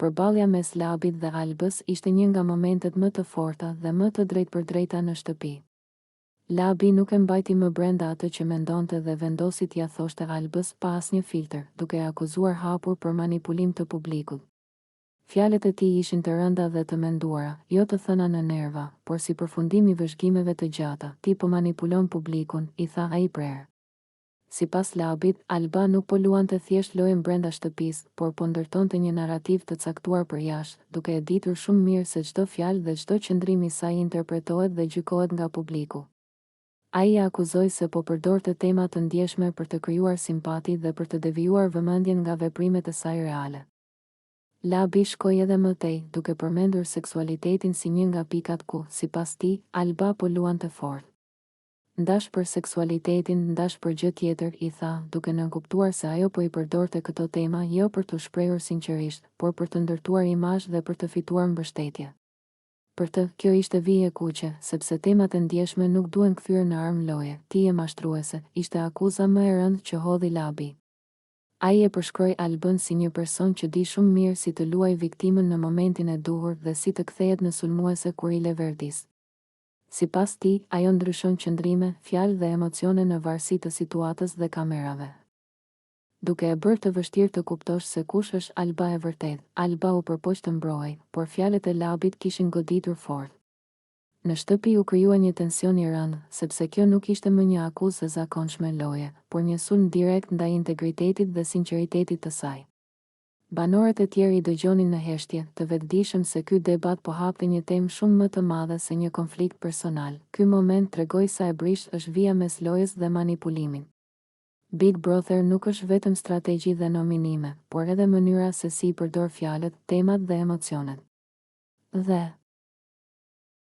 Përballja mes Labit dhe Albës ishte një nga momentet më të forta dhe më të drejtpërdrejta në shtëpi. Labi nuk e mbajti më brenda atë që mendonte dhe vendosi t'ia thoshte Albës pa asnjë filtër, duke e akuzuar hapur për manipulim të publikut. Fjalët e tij ishin të rënda dhe të menduara, jo të thëna në nerva, por si përfundim i vëzhgimeve të gjata. Ti po manipulon publikun, i tha ai prerë. Sipas Labit, Alba nuk po luante thjesht lojën brenda shtëpisë, por po ndërtonte një narrativ të caktuar për jashtë, duke e ditur shumë mirë se çdo fjalë dhe çdo qëndrim i saj interpretohet dhe gjykohet nga publiku. Ai e akuzoi se po përdorte tema të ndjeshme për të krijuar simpati dhe për të devijuar vëmendjen nga veprimet e saj reale. Labi shkoi edhe më tej, duke përmendur seksualitetin si një nga pikat ku, sipas tij, Alba po luante fort. Ndash për seksualitetin, ndash për gjë tjetër, i tha, duke nënkuptuar se ajo po i përdorte këto tema jo për të shprehur sinqerisht, por për të ndërtuar imazh dhe për të fituar mbështetje. Për të, kjo ishte vije e kuqe, sepse temat e ndjeshme nuk duhen kthyer në armë loje. Ti je mashtruese, ishte akuza më e rëndë që hodhi Labi. Ai e përshkroi Albën si një person që di shumë mirë si të luajë viktimën në momentin e duhur dhe si të kthehet në sulmuese kur i le verdis. Sipas tij, ajo ndryshon qëndrime, fjalë dhe emocione në varësi të situatës dhe kamerave. Duke e bërë të vështirë të kuptosh se kush është Alba e vërtet, Alba u përpoq të mbrojë, por fjalët e Labit kishin goditur fort. Në shtëpi u krijua një tension i rëndë, sepse kjo nuk ishte më një akuzë e zakonshme loje, por një sulm direkt ndaj integritetit dhe sinqeritetit të saj. Banorët e tjerë i dëgjonin në heshtje, të vetëdijshëm se ky debat po hapte një temë shumë më të madhe se një konflikt personal. Ky moment tregoi sa e brisht është vija mes lojës dhe manipulimit. Big Brother nuk është vetëm strategji dhe nominime, por edhe mënyra se si i përdor fjalët, temat dhe emocionet. Dhe